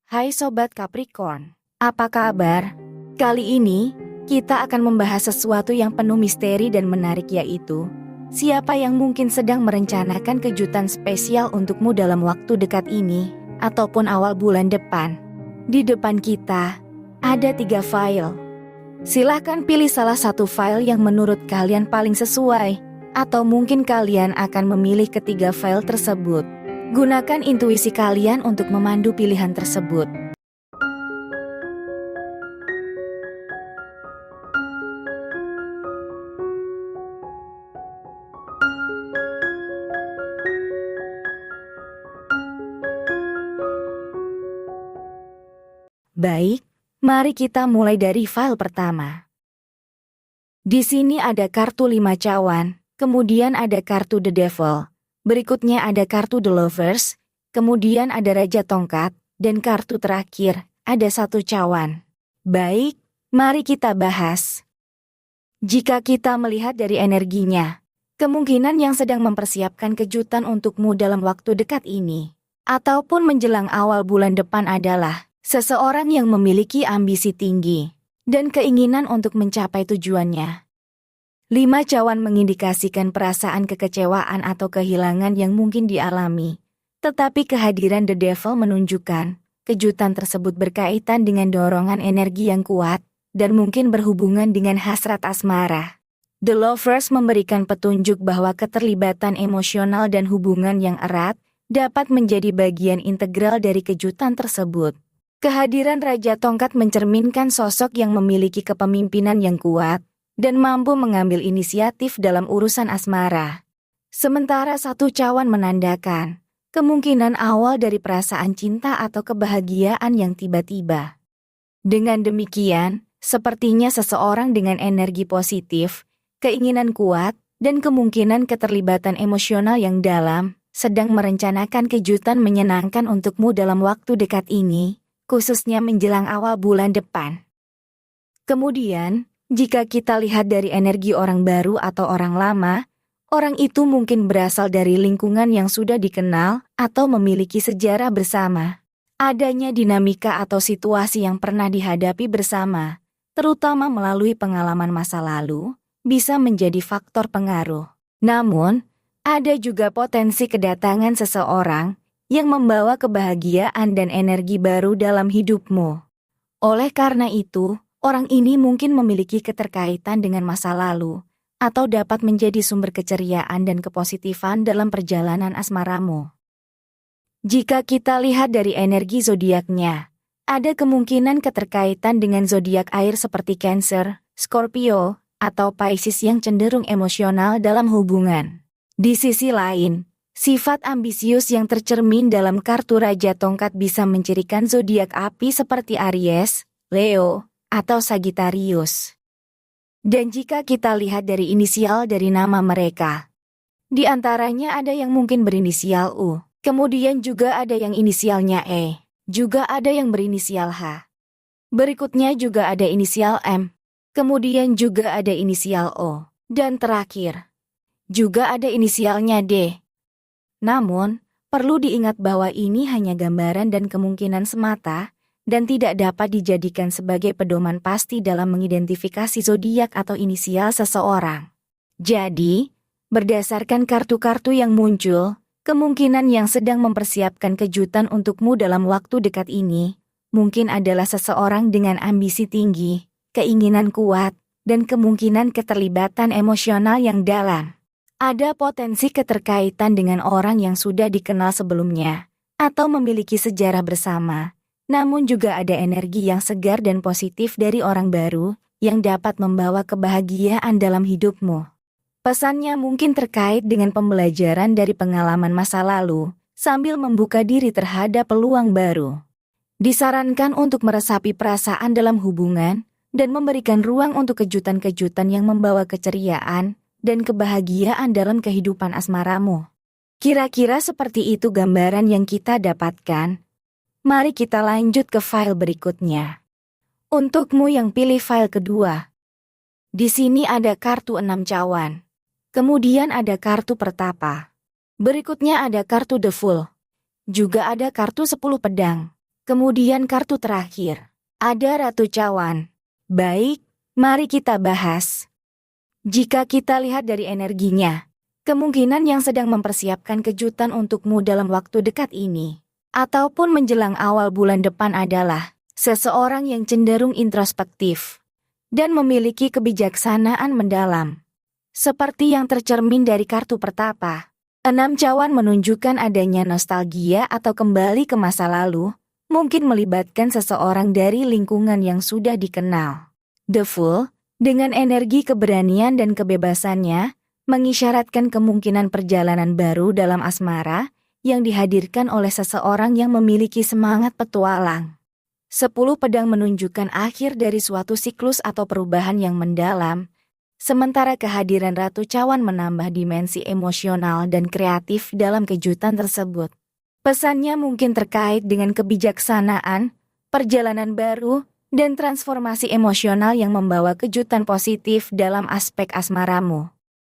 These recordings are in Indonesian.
Hai Sobat Capricorn, apa kabar? Kali ini, kita akan membahas sesuatu yang penuh misteri dan menarik, yaitu siapa yang mungkin sedang merencanakan kejutan spesial untukmu dalam waktu dekat ini, ataupun awal bulan depan. Di depan kita, ada 3 file. Silahkan pilih salah satu file yang menurut kalian paling sesuai, atau mungkin kalian akan memilih ketiga file tersebut. Gunakan intuisi kalian untuk memandu pilihan tersebut. Baik, mari kita mulai dari file pertama. Di sini ada kartu 5 cawan, kemudian ada kartu The Devil. Berikutnya ada kartu The Lovers, kemudian ada Raja Tongkat, dan kartu terakhir, ada 1 cawan. Baik, mari kita bahas. Jika kita melihat dari energinya, kemungkinan yang sedang mempersiapkan kejutan untukmu dalam waktu dekat ini, ataupun menjelang awal bulan depan adalah seseorang yang memiliki ambisi tinggi dan keinginan untuk mencapai tujuannya. 5 cawan mengindikasikan perasaan kekecewaan atau kehilangan yang mungkin dialami. Tetapi kehadiran The Devil menunjukkan kejutan tersebut berkaitan dengan dorongan energi yang kuat dan mungkin berhubungan dengan hasrat asmara. The Lovers memberikan petunjuk bahwa keterlibatan emosional dan hubungan yang erat dapat menjadi bagian integral dari kejutan tersebut. Kehadiran Raja Tongkat mencerminkan sosok yang memiliki kepemimpinan yang kuat dan mampu mengambil inisiatif dalam urusan asmara. Sementara 1 cawan menandakan kemungkinan awal dari perasaan cinta atau kebahagiaan yang tiba-tiba. Dengan demikian, sepertinya seseorang dengan energi positif, keinginan kuat, dan kemungkinan keterlibatan emosional yang dalam sedang merencanakan kejutan menyenangkan untukmu dalam waktu dekat ini, khususnya menjelang awal bulan depan. Kemudian, jika kita lihat dari energi orang baru atau orang lama, orang itu mungkin berasal dari lingkungan yang sudah dikenal atau memiliki sejarah bersama. Adanya dinamika atau situasi yang pernah dihadapi bersama, terutama melalui pengalaman masa lalu, bisa menjadi faktor pengaruh. Namun, ada juga potensi kedatangan seseorang yang membawa kebahagiaan dan energi baru dalam hidupmu. Oleh karena itu, orang ini mungkin memiliki keterkaitan dengan masa lalu, atau dapat menjadi sumber keceriaan dan kepositifan dalam perjalanan asmaramu. Jika kita lihat dari energi zodiaknya, ada kemungkinan keterkaitan dengan zodiak air seperti Cancer, Scorpio, atau Pisces yang cenderung emosional dalam hubungan. Di sisi lain, sifat ambisius yang tercermin dalam kartu Raja Tongkat bisa mencirikan zodiak api seperti Aries, Leo, atau Sagittarius. Dan jika kita lihat dari inisial dari nama mereka, di antaranya ada yang mungkin berinisial U, kemudian juga ada yang inisialnya E, juga ada yang berinisial H. Berikutnya juga ada inisial M, kemudian juga ada inisial O, dan terakhir, juga ada inisialnya D. Namun, perlu diingat bahwa ini hanya gambaran dan kemungkinan semata, dan tidak dapat dijadikan sebagai pedoman pasti dalam mengidentifikasi zodiak atau inisial seseorang. Jadi, berdasarkan kartu-kartu yang muncul, kemungkinan yang sedang mempersiapkan kejutan untukmu dalam waktu dekat ini, mungkin adalah seseorang dengan ambisi tinggi, keinginan kuat, dan kemungkinan keterlibatan emosional yang dalam. Ada potensi keterkaitan dengan orang yang sudah dikenal sebelumnya, atau memiliki sejarah bersama. Namun juga ada energi yang segar dan positif dari orang baru yang dapat membawa kebahagiaan dalam hidupmu. Pesannya mungkin terkait dengan pembelajaran dari pengalaman masa lalu, sambil membuka diri terhadap peluang baru. Disarankan untuk meresapi perasaan dalam hubungan dan memberikan ruang untuk kejutan-kejutan yang membawa keceriaan dan kebahagiaan dalam kehidupan asmaramu. Kira-kira seperti itu gambaran yang kita dapatkan. Mari kita lanjut ke file berikutnya. Untukmu yang pilih file kedua. Di sini ada kartu 6 cawan. Kemudian ada kartu pertapa. Berikutnya ada kartu The Fool. Juga ada kartu 10 pedang. Kemudian kartu terakhir. Ada Ratu Cawan. Baik, mari kita bahas. Jika kita lihat dari energinya, kemungkinan yang sedang mempersiapkan kejutan untukmu dalam waktu dekat ini, ataupun menjelang awal bulan depan adalah seseorang yang cenderung introspektif dan memiliki kebijaksanaan mendalam. Seperti yang tercermin dari kartu pertapa, 6 cawan menunjukkan adanya nostalgia atau kembali ke masa lalu, mungkin melibatkan seseorang dari lingkungan yang sudah dikenal. The Fool, dengan energi keberanian dan kebebasannya, mengisyaratkan kemungkinan perjalanan baru dalam asmara yang dihadirkan oleh seseorang yang memiliki semangat petualang. 10 pedang menunjukkan akhir dari suatu siklus atau perubahan yang mendalam, sementara kehadiran Ratu Cawan menambah dimensi emosional dan kreatif dalam kejutan tersebut. Pesannya mungkin terkait dengan kebijaksanaan, perjalanan baru, dan transformasi emosional yang membawa kejutan positif dalam aspek asmaramu.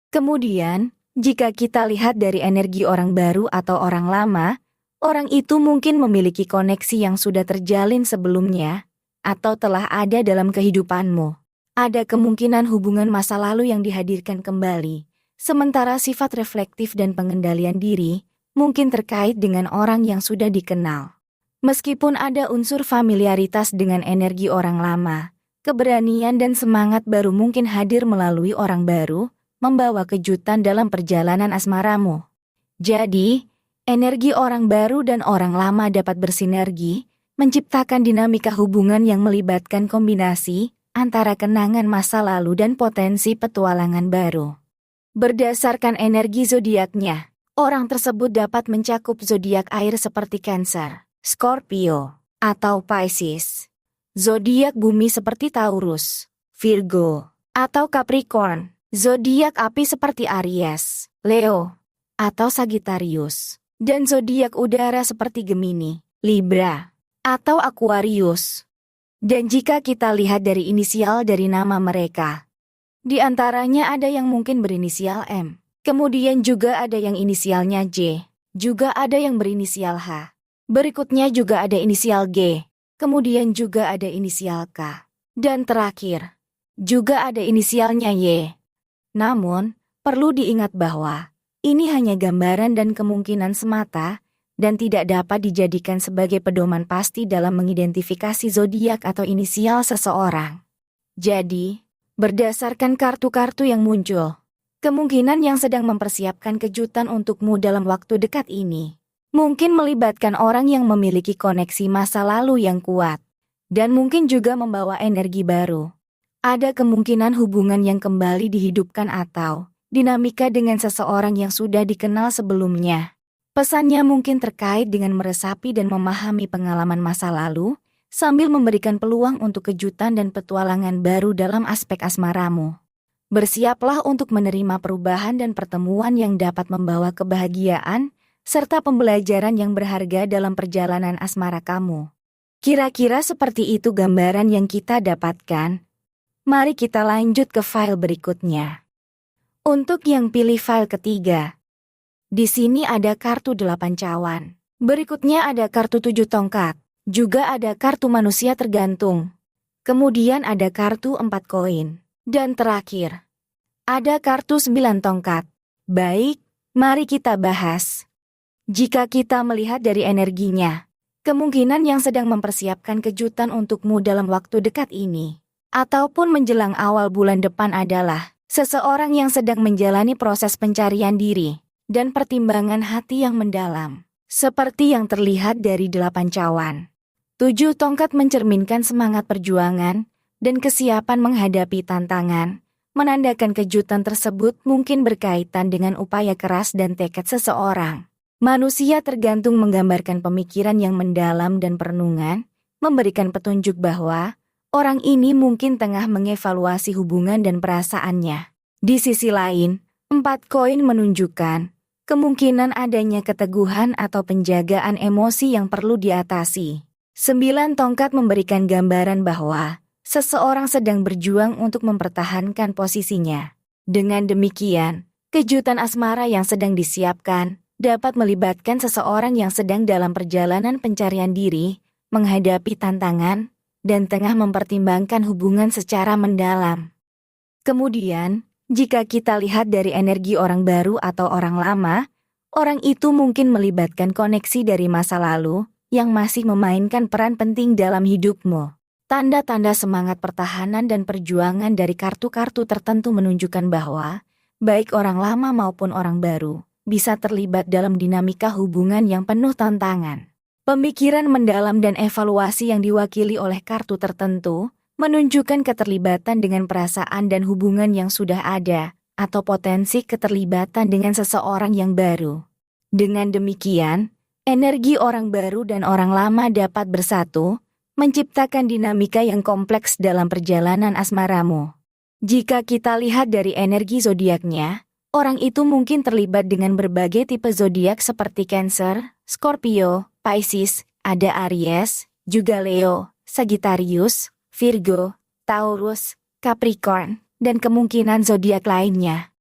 Kemudian, jika kita lihat dari energi orang baru atau orang lama, orang itu mungkin memiliki koneksi yang sudah terjalin sebelumnya, atau telah ada dalam kehidupanmu. Ada kemungkinan hubungan masa lalu yang dihadirkan kembali, sementara sifat reflektif dan pengendalian diri mungkin terkait dengan orang yang sudah dikenal. Meskipun ada unsur familiaritas dengan energi orang lama, keberanian dan semangat baru mungkin hadir melalui orang baru, membawa kejutan dalam perjalanan asmaramu. Jadi, energi orang baru dan orang lama dapat bersinergi, menciptakan dinamika hubungan yang melibatkan kombinasi antara kenangan masa lalu dan potensi petualangan baru. Berdasarkan energi zodiaknya, orang tersebut dapat mencakup zodiak air seperti Cancer, Scorpio, atau Pisces. Zodiak bumi seperti Taurus, Virgo, atau Capricorn. Zodiak api seperti Aries, Leo, atau Sagittarius. Dan zodiak udara seperti Gemini, Libra, atau Aquarius. Dan jika kita lihat dari inisial dari nama mereka, di antaranya ada yang mungkin berinisial M, kemudian juga ada yang inisialnya J, juga ada yang berinisial H. Berikutnya juga ada inisial G, kemudian juga ada inisial K, dan terakhir, juga ada inisialnya Y. Namun, perlu diingat bahwa ini hanya gambaran dan kemungkinan semata, dan tidak dapat dijadikan sebagai pedoman pasti dalam mengidentifikasi zodiak atau inisial seseorang. Jadi, berdasarkan kartu-kartu yang muncul, kemungkinan yang sedang mempersiapkan kejutan untukmu dalam waktu dekat ini mungkin melibatkan orang yang memiliki koneksi masa lalu yang kuat, dan mungkin juga membawa energi baru. Ada kemungkinan hubungan yang kembali dihidupkan atau dinamika dengan seseorang yang sudah dikenal sebelumnya. Pesannya mungkin terkait dengan meresapi dan memahami pengalaman masa lalu, sambil memberikan peluang untuk kejutan dan petualangan baru dalam aspek asmaramu. Bersiaplah untuk menerima perubahan dan pertemuan yang dapat membawa kebahagiaan, serta pembelajaran yang berharga dalam perjalanan asmara kamu. Kira-kira seperti itu gambaran yang kita dapatkan. Mari kita lanjut ke file berikutnya. Untuk yang pilih file ketiga, di sini ada kartu 8 cawan. Berikutnya ada kartu 7 tongkat. Juga ada kartu manusia tergantung. Kemudian ada kartu 4 koin. Dan terakhir, ada kartu 9 tongkat. Baik, mari kita bahas. Jika kita melihat dari energinya, kemungkinan yang sedang mempersiapkan kejutan untukmu dalam waktu dekat ini, ataupun menjelang awal bulan depan adalah seseorang yang sedang menjalani proses pencarian diri dan pertimbangan hati yang mendalam, seperti yang terlihat dari 8 cawan. 7 tongkat mencerminkan semangat perjuangan dan kesiapan menghadapi tantangan, menandakan kejutan tersebut mungkin berkaitan dengan upaya keras dan tekad seseorang. Manusia tergantung menggambarkan pemikiran yang mendalam dan perenungan, memberikan petunjuk bahwa orang ini mungkin tengah mengevaluasi hubungan dan perasaannya. Di sisi lain, 4 koin menunjukkan kemungkinan adanya keteguhan atau penjagaan emosi yang perlu diatasi. 9 tongkat memberikan gambaran bahwa seseorang sedang berjuang untuk mempertahankan posisinya. Dengan demikian, kejutan asmara yang sedang disiapkan dapat melibatkan seseorang yang sedang dalam perjalanan pencarian diri, menghadapi tantangan, dan tengah mempertimbangkan hubungan secara mendalam. Kemudian, jika kita lihat dari energi orang baru atau orang lama, orang itu mungkin melibatkan koneksi dari masa lalu yang masih memainkan peran penting dalam hidupmu. Tanda-tanda semangat pertahanan dan perjuangan dari kartu-kartu tertentu menunjukkan bahwa, baik orang lama maupun orang baru, bisa terlibat dalam dinamika hubungan yang penuh tantangan. Pemikiran mendalam dan evaluasi yang diwakili oleh kartu tertentu menunjukkan keterlibatan dengan perasaan dan hubungan yang sudah ada, atau potensi keterlibatan dengan seseorang yang baru. Dengan demikian, energi orang baru dan orang lama dapat bersatu, menciptakan dinamika yang kompleks dalam perjalanan asmaramu. Jika kita lihat dari energi zodiaknya, orang itu mungkin terlibat dengan berbagai tipe zodiak seperti Cancer, Scorpio, Pisces, ada Aries, juga Leo, Sagittarius, Virgo, Taurus, Capricorn, dan kemungkinan zodiak lainnya.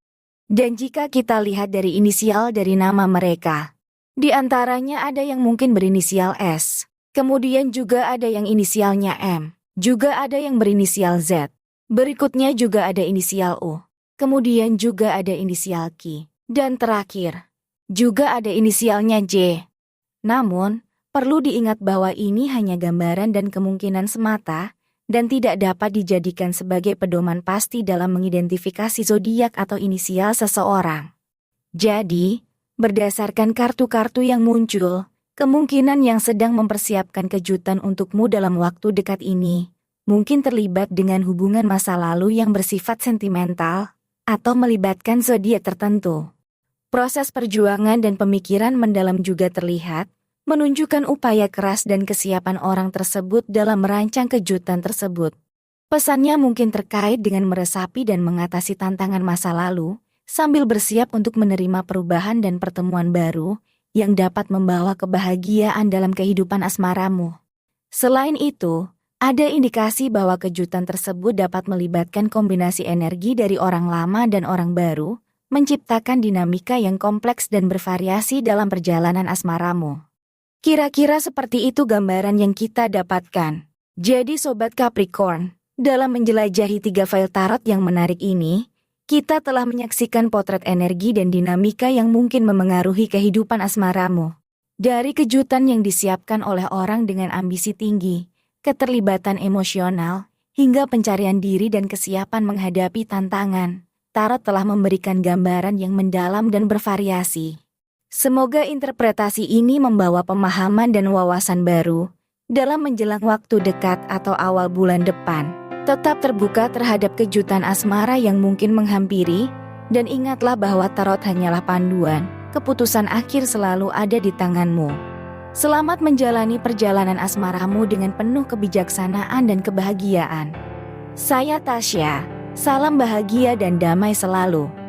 Dan jika kita lihat dari inisial dari nama mereka, di antaranya ada yang mungkin berinisial S, kemudian juga ada yang inisialnya M, juga ada yang berinisial Z, berikutnya juga ada inisial U, kemudian juga ada inisial Q, dan terakhir, juga ada inisialnya J. Namun, perlu diingat bahwa ini hanya gambaran dan kemungkinan semata, dan tidak dapat dijadikan sebagai pedoman pasti dalam mengidentifikasi zodiak atau inisial seseorang. Jadi, berdasarkan kartu-kartu yang muncul, kemungkinan yang sedang mempersiapkan kejutan untukmu dalam waktu dekat ini, mungkin terlibat dengan hubungan masa lalu yang bersifat sentimental, atau melibatkan zodiak tertentu. Proses perjuangan dan pemikiran mendalam juga terlihat, menunjukkan upaya keras dan kesiapan orang tersebut dalam merancang kejutan tersebut. Pesannya mungkin terkait dengan meresapi dan mengatasi tantangan masa lalu, sambil bersiap untuk menerima perubahan dan pertemuan baru, yang dapat membawa kebahagiaan dalam kehidupan asmaramu. Selain itu, ada indikasi bahwa kejutan tersebut dapat melibatkan kombinasi energi dari orang lama dan orang baru, menciptakan dinamika yang kompleks dan bervariasi dalam perjalanan asmaramu. Kira-kira seperti itu gambaran yang kita dapatkan. Jadi Sobat Capricorn, dalam menjelajahi 3 file tarot yang menarik ini, kita telah menyaksikan potret energi dan dinamika yang mungkin memengaruhi kehidupan asmaramu. Dari kejutan yang disiapkan oleh orang dengan ambisi tinggi, keterlibatan emosional, hingga pencarian diri dan kesiapan menghadapi tantangan, tarot telah memberikan gambaran yang mendalam dan bervariasi. Semoga interpretasi ini membawa pemahaman dan wawasan baru dalam menjelang waktu dekat atau awal bulan depan. Tetap terbuka terhadap kejutan asmara yang mungkin menghampiri, dan ingatlah bahwa tarot hanyalah panduan, keputusan akhir selalu ada di tanganmu. Selamat menjalani perjalanan asmaramu dengan penuh kebijaksanaan dan kebahagiaan. Saya Tasya, salam bahagia dan damai selalu.